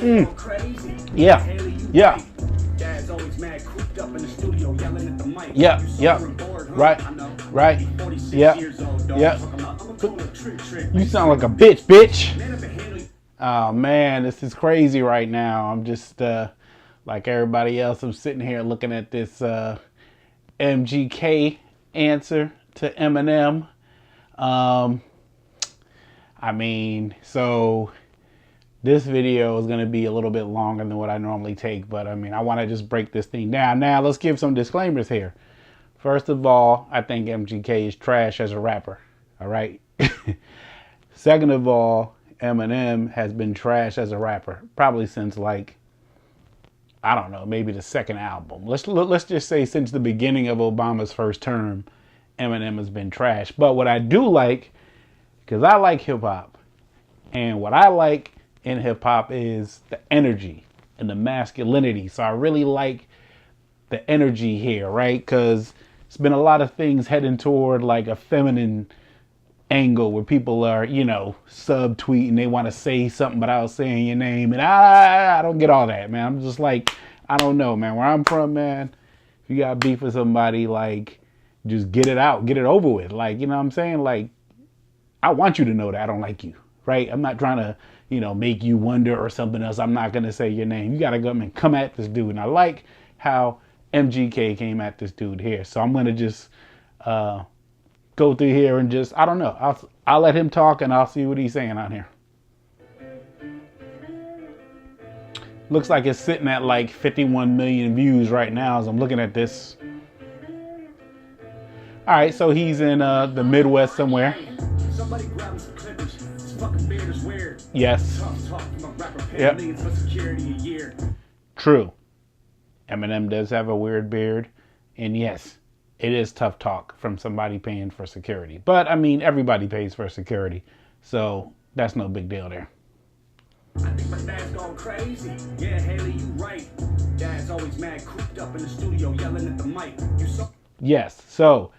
Yeah. Yeah. Yeah. Yeah. Right. Right. Yeah. Yeah. You sound like a bitch. Oh man, this is crazy right now. I'm just like everybody else. I'm sitting here looking at this MGK answer to Eminem. I mean, so this video is going to be a little bit longer than what I normally take, but I mean, I want to just break this thing down. Now, let's give some disclaimers here. First of all, I think MGK is trash as a rapper. All right. Second of all, Eminem has been trash as a rapper probably since, like, I don't know, maybe the second album. Let's just say since the beginning of Obama's first term, Eminem has been trash. But what I do like, because I like hip hop, and what I like in hip hop is the energy and the masculinity. So I really like the energy here, right? Because it's been a lot of things heading toward like a feminine angle where people are, you know, subtweeting. They want to say something without saying your name. And I don't get all that, man. I'm just like, I don't know, man. Where I'm from, man, if you got beef with somebody, like, just get it out, get it over with. Like, you know what I'm saying? Like, I want you to know that I don't like you, right? I'm not trying to, you know, make you wonder or something else. I'm not going to say your name. You got to go and come at this dude. And I like how MGK came at this dude here. So I'm going to just go through here and just, I don't know. I'll let him talk and I'll see what he's saying on here. Looks like it's sitting at like 51 million views right now as I'm looking at this. All right, so he's in the Midwest somewhere. Somebody grab some clippers. This fucking beard is weird. Yes. Yep. True. Eminem does have a weird beard. And yes, it is tough talk from somebody paying for security. But I mean, everybody pays for security. So that's no big deal there. I think my dad's going crazy. Yeah, Haley, you right. Dad's always mad, cooped up in the studio, yelling at the mic. Yes, so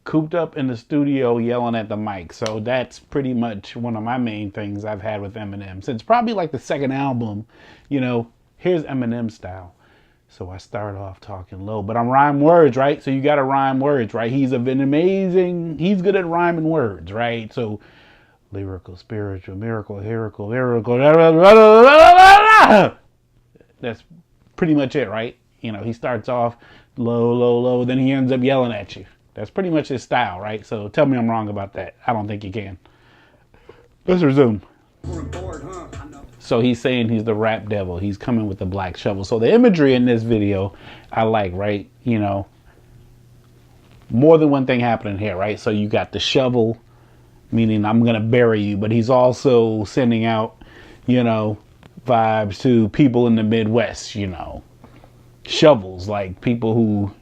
cooped up in the studio yelling at the mic. So that's pretty much one of my main things I've had with Eminem. Since probably like the second album, you know, here's Eminem style. So I start off talking low, but I'm rhyme words, right? So you got to rhyme words, right? He's good at rhyming words, right? So lyrical, spiritual, miracle, miracle. That's pretty much it, right? You know, he starts off low, low, low, then he ends up yelling at you. That's pretty much his style, right? So tell me I'm wrong about that. I don't think you can. Let's resume. So he's saying he's the rap devil. He's coming with the black shovel. So the imagery in this video, I like, right? You know, more than one thing happening here, right? So you got the shovel, meaning I'm going to bury you. But he's also sending out, you know, vibes to people in the Midwest, you know. Shovels, like people who,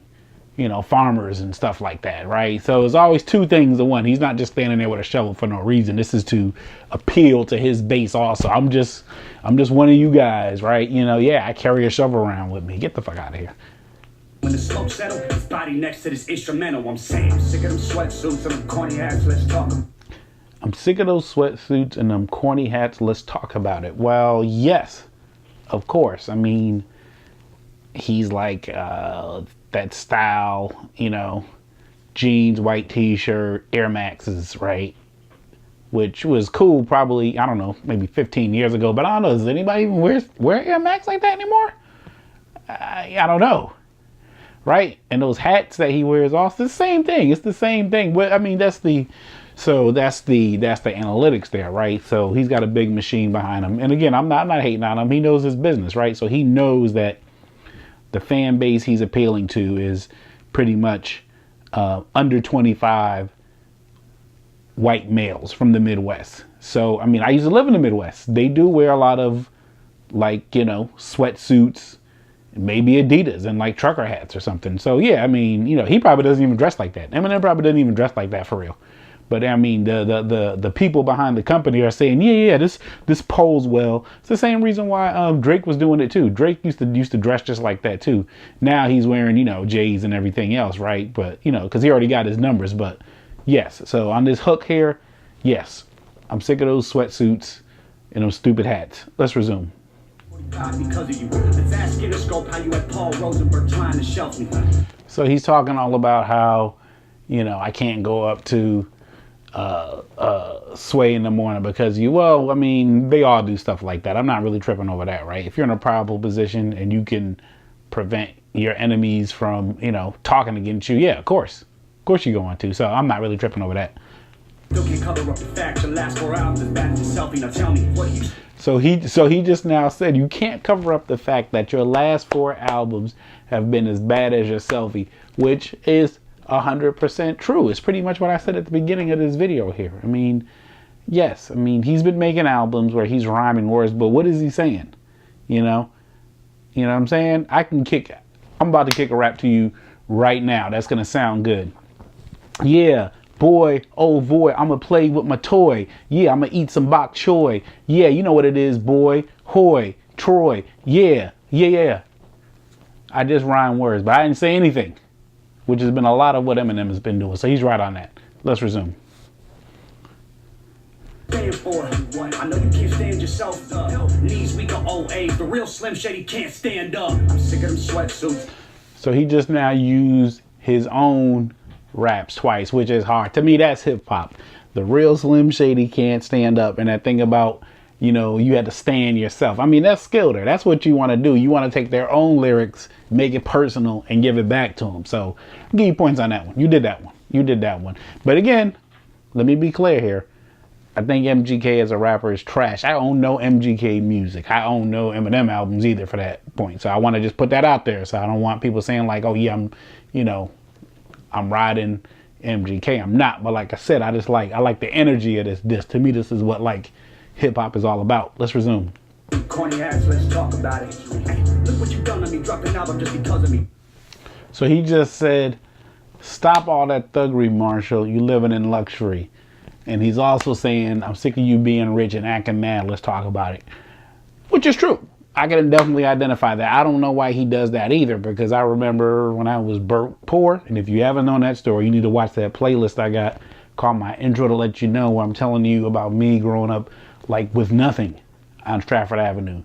you know, farmers and stuff like that, right? So it's always two things in one. He's not just standing there with a shovel for no reason. This is to appeal to his base also. I'm just one of you guys, right? You know, yeah, I carry a shovel around with me. Get the fuck out of here. When the smoke settled, his body next to this instrumental, I'm saying, sick of them sweatsuits and them corny hats, let's talk. I'm sick of those sweatsuits and them corny hats, let's talk about it. Well, yes, of course. I mean, he's like that style, you know, jeans, white t-shirt, Air Maxes, right? Which was cool probably, I don't know, maybe 15 years ago. But I don't know, does anybody even wear Air Max like that anymore? I don't know, right? And those hats that he wears, also the same thing. It's the same thing. I mean, that's the analytics there, right? So he's got a big machine behind him. And again, I'm not hating on him. He knows his business, right? So he knows that the fan base he's appealing to is pretty much under 25 white males from the Midwest. So, I mean, I used to live in the Midwest. They do wear a lot of, like, you know, sweatsuits, maybe Adidas and like trucker hats or something. So, yeah, I mean, you know, he probably doesn't even dress like that. Eminem probably doesn't even dress like that for real. But I mean, the people behind the company are saying, yeah, this polls well. It's the same reason why Drake was doing it too. Drake used to dress just like that too. Now he's wearing, you know, J's and everything else, right? But you know, because he already got his numbers. But yes, so on this hook here, yes, I'm sick of those sweatsuits and those stupid hats. Let's resume. Because of you. Let's ask Interscope how you had Paul Rosenberg trying to shelf me. So he's talking all about how, you know, I can't go up to Sway in the morning because well, I mean, they all do stuff like that. I'm not really tripping over that, right? If you're in a powerful position and you can prevent your enemies from, you know, talking against you, yeah, of course you're going to. So I'm not really tripping over that. Still can't cover up the fact your last 4 albums is bad as yourself. Now tell me, what you... So he just now said you can't cover up the fact that your last 4 albums have been as bad as your selfie, which is 100% true. It's pretty much what I said at the beginning of this video here. I mean, yes, I mean, he's been making albums where he's rhyming words, but what is he saying? You know what I'm saying? I'm about to kick a rap to you right now. That's going to sound good. Yeah, boy, oh boy, I'ma play with my toy. Yeah, I'ma eat some bok choy. Yeah, you know what it is, boy. Hoy, Troy. Yeah. I just rhyme words, but I didn't say anything, which has been a lot of what Eminem has been doing. So he's right on that. Let's resume. For I know you can't stand yourself. Knees weak or old age. The real Slim Shady can't stand up. I'm sick of them sweatsuits. So he just now used his own raps twice, which is hard. To me, that's hip hop. The real Slim Shady can't stand up. And that thing about, you know, you had to stand yourself. I mean, that's skill there. That's what you want to do. You want to take their own lyrics, make it personal, and give it back to them. So I'll give you points on that one. You did that one. But again, let me be clear here. I think MGK as a rapper is trash. I don't know MGK music. I don't know Eminem albums either for that point. So I want to just put that out there. So I don't want people saying like, oh yeah, I'm riding MGK. I'm not. But like I said, I like the energy of this. To me, this is what like hip hop is all about. Let's resume. Corny ass, let's talk about it. Hey, look what you done to me, dropping an album just because of me. So he just said, stop all that thuggery, Marshall. You living in luxury. And he's also saying, I'm sick of you being rich and acting mad. Let's talk about it. Which is true. I can definitely identify that. I don't know why he does that either, because I remember when I was poor. And if you haven't known that story, you need to watch that playlist I got called My Intro to Let You Know, where I'm telling you about me growing up like with nothing on Stratford Avenue.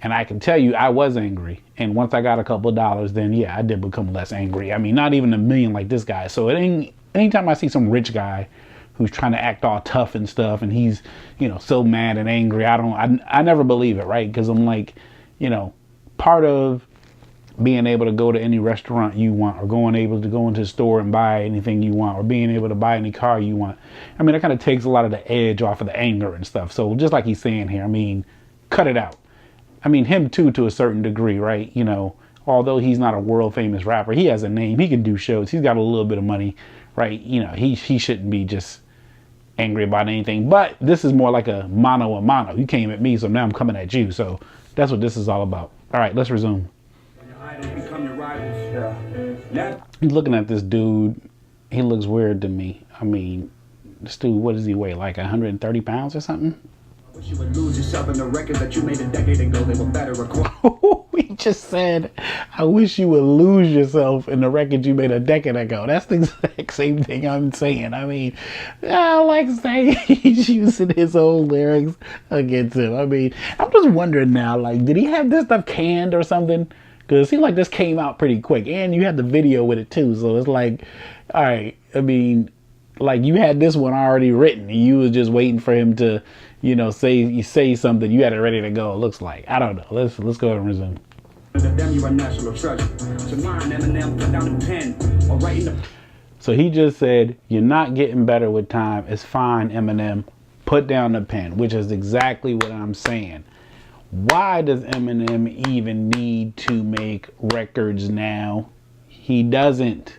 And I can tell you I was angry. And once I got a couple of dollars, then yeah, I did become less angry. I mean, not even a million like this guy. So anytime I see some rich guy who's trying to act all tough and stuff, and he's, you know, so mad and angry, I never believe it, right? Because I'm like, you know, part of being able to go to any restaurant you want, or able to go into the store and buy anything you want, or being able to buy any car you want, I mean, it kind of takes a lot of the edge off of the anger and stuff. So just like he's saying here, I mean, cut it out. I mean, him too, to a certain degree, right? You know, although he's not a world famous rapper, he has a name, he can do shows, he's got a little bit of money, right? You know, he shouldn't be just angry about anything. But this is more like a mano a mano. You came at me, so now I'm coming at you. So that's what this is all about. All right, let's resume. He's looking at this dude. He looks weird to me. I mean, this dude, what does he weigh? Like 130 pounds or something? I wish you would lose yourself in the records that you made a decade ago. They were better recorded. He just said, I wish you would lose yourself in the record you made a decade ago. That's the exact same thing I'm saying. I mean, I like saying he's using his own lyrics against him. I mean, I'm just wondering now, like, did he have this stuff canned or something? Because it seems like this came out pretty quick. And you had the video with it too. So it's like, all right, I mean, like you had this one already written. And you was just waiting for him to, you know, say something. You had it ready to go, it looks like. I don't know. Let's go ahead and resume. So he just said, you're not getting better with time. It's fine, Eminem. Put down the pen, which is exactly what I'm saying. Why does Eminem even need to make records now? He doesn't.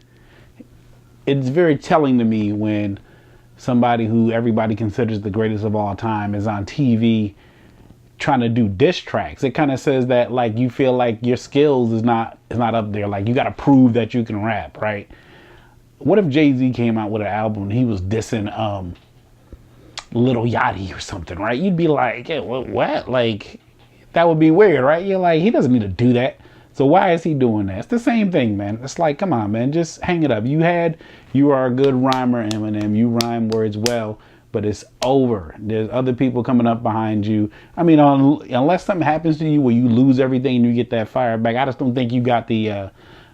It's very telling to me when somebody who everybody considers the greatest of all time is on TV trying to do diss tracks. It kind of says that like you feel like your skills is not up there. Like you got to prove that you can rap, right? What if Jay-Z came out with an album and he was dissing Lil Yachty or something, right? You'd be like, yeah, what? Like that would be weird, right? You're like, he doesn't need to do that. So why is he doing that? It's the same thing, man. It's like, come on, man, just hang it up. You are a good rhymer, Eminem. You rhyme words well, but it's over. There's other people coming up behind you. I mean, unless something happens to you where you lose everything and you get that fire back, I just don't think you got the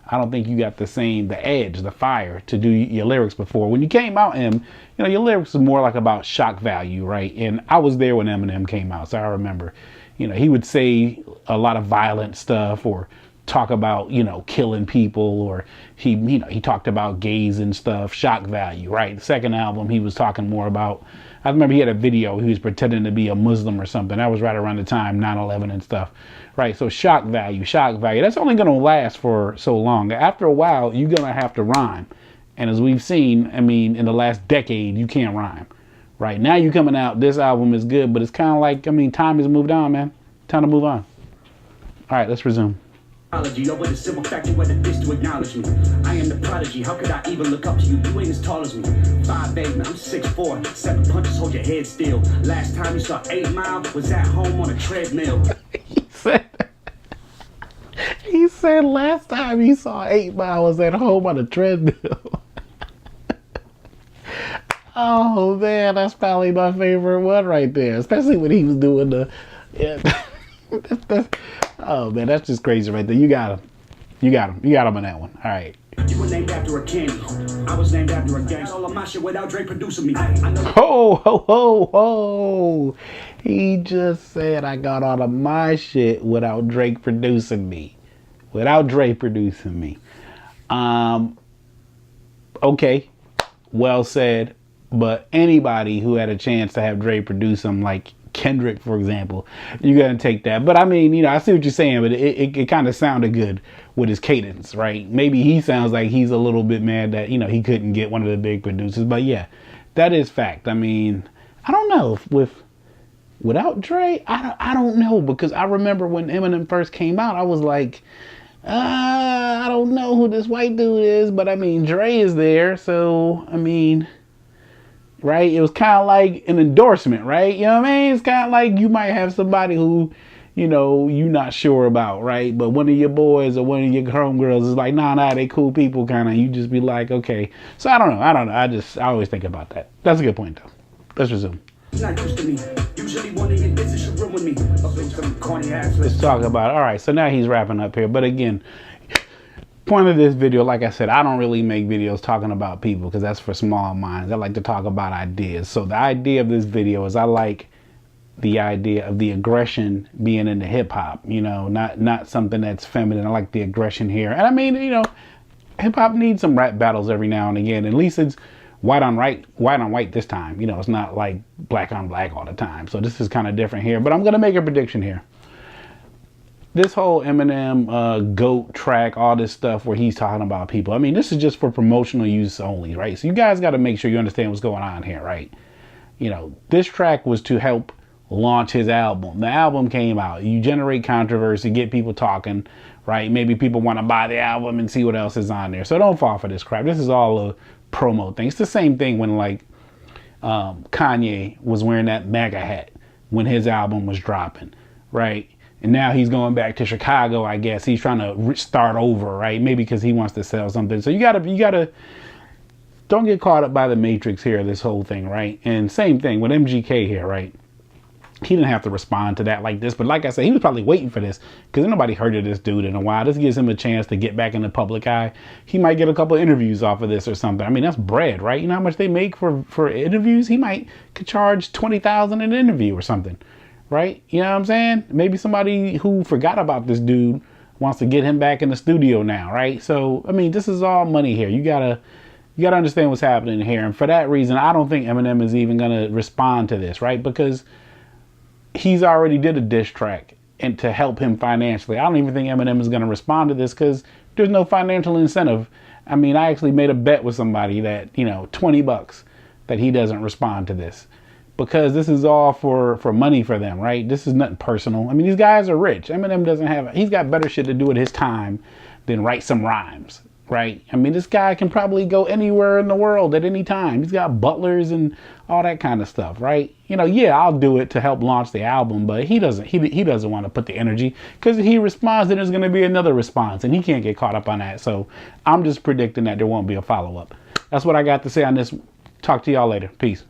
I don't think you got the edge, the fire to do your lyrics before. When you came out, your lyrics was more like about shock value, right? And I was there when Eminem came out, so I remember, he would say a lot of violent stuff or talk about, killing people, or he talked about gays and stuff, shock value, right? The second album, he was talking more about, I remember he had a video, he was pretending to be a Muslim or something. That was right around the time 9/11 and stuff, right? So shock value, that's only going to last for so long. After a while, you're going to have to rhyme. And as we've seen, in the last decade, you can't rhyme. Right now, you coming out, this album is good, but it's kind of like, time has moved on, man. Time to move on. All right, let's resume. With a simple fact, you were the bitch to acknowledge me. I am the prodigy, how could I even look up to you? You ain't as tall as me. 5'8", man, I'm 6'4", 7 punches, hold your head still. Last time you saw 8 Mile was at home on a treadmill. He said last time he saw 8 Mile was at home on a treadmill. Oh man, that's probably my favorite one right there, especially when he was doing the. Yeah. Oh man, that's just crazy right there. You got him on that one. All right. You were named after a candy. I was named after a gang. All of my shit without Drake producing me. Ho ho ho ho! He just said I got all of my shit without Drake producing me. Okay, well said. But anybody who had a chance to have Drake produce him, like Kendrick, for example, you got to take that. But I see what you're saying, but it kind of sounded good with his cadence, right? Maybe he sounds like he's a little bit mad that, he couldn't get one of the big producers. But yeah, that is fact. I don't know without Dre, I don't know, because I remember when Eminem first came out, I was like, I don't know who this white dude is, but Dre is there. So, right? It was kind of like an endorsement, right? You know what I mean? It's kind of like you might have somebody who, you're not sure about, right? But one of your boys or one of your homegirls is like, nah, they cool people, kind of. You just be like, okay. So I don't know. I always think about that. That's a good point, though. Let's resume. Not used to me. Usually one of your business should ruin me. Let's talk about it. All right, so now he's wrapping up here. But again, point of this video, like I said, I don't really make videos talking about people because that's for small minds. I like to talk about ideas. So the idea of this video is I like the idea of the aggression being in the hip hop, not something that's feminine. I like the aggression here. And hip hop needs some rap battles every now and again. At least it's white on white this time. It's not like black on black all the time. So this is kind of different here. But I'm going to make a prediction here. This whole Eminem GOAT track, all this stuff where he's talking about people. This is just for promotional use only, right? So you guys got to make sure you understand what's going on here, right? This track was to help launch his album. The album came out. You generate controversy, get people talking, right? Maybe people want to buy the album and see what else is on there. So don't fall for this crap. This is all a promo thing. It's the same thing when Kanye was wearing that MAGA hat when his album was dropping, right? And now he's going back to Chicago, I guess. He's trying to start over, right? Maybe because he wants to sell something. So you gotta don't get caught up by the matrix here, this whole thing, right? And same thing with MGK here, right? He didn't have to respond to that like this. But like I said, he was probably waiting for this because nobody heard of this dude in a while. This gives him a chance to get back in the public eye. He might get a couple of interviews off of this or something. That's bread, right? You know how much they make for interviews? He could charge $20,000 an interview or something, right? You know what I'm saying? Maybe somebody who forgot about this dude wants to get him back in the studio now, right? So, this is all money here. You gotta understand what's happening here. And for that reason, I don't think Eminem is even gonna respond to this, right? Because he's already did a diss track and to help him financially. I don't even think Eminem is going to respond to this because there's no financial incentive. I actually made a bet with somebody that, $20 that he doesn't respond to this because this is all for money for them, right? This is nothing personal. These guys are rich. Eminem he's got better shit to do with his time than write some rhymes, right? This guy can probably go anywhere in the world at any time. He's got butlers and all that kind of stuff, right? Yeah, I'll do it to help launch the album, but he doesn't want to put the energy because if he responds, then there's going to be another response and he can't get caught up on that. So I'm just predicting that there won't be a follow-up. That's what I got to say on this. Talk to y'all later. Peace.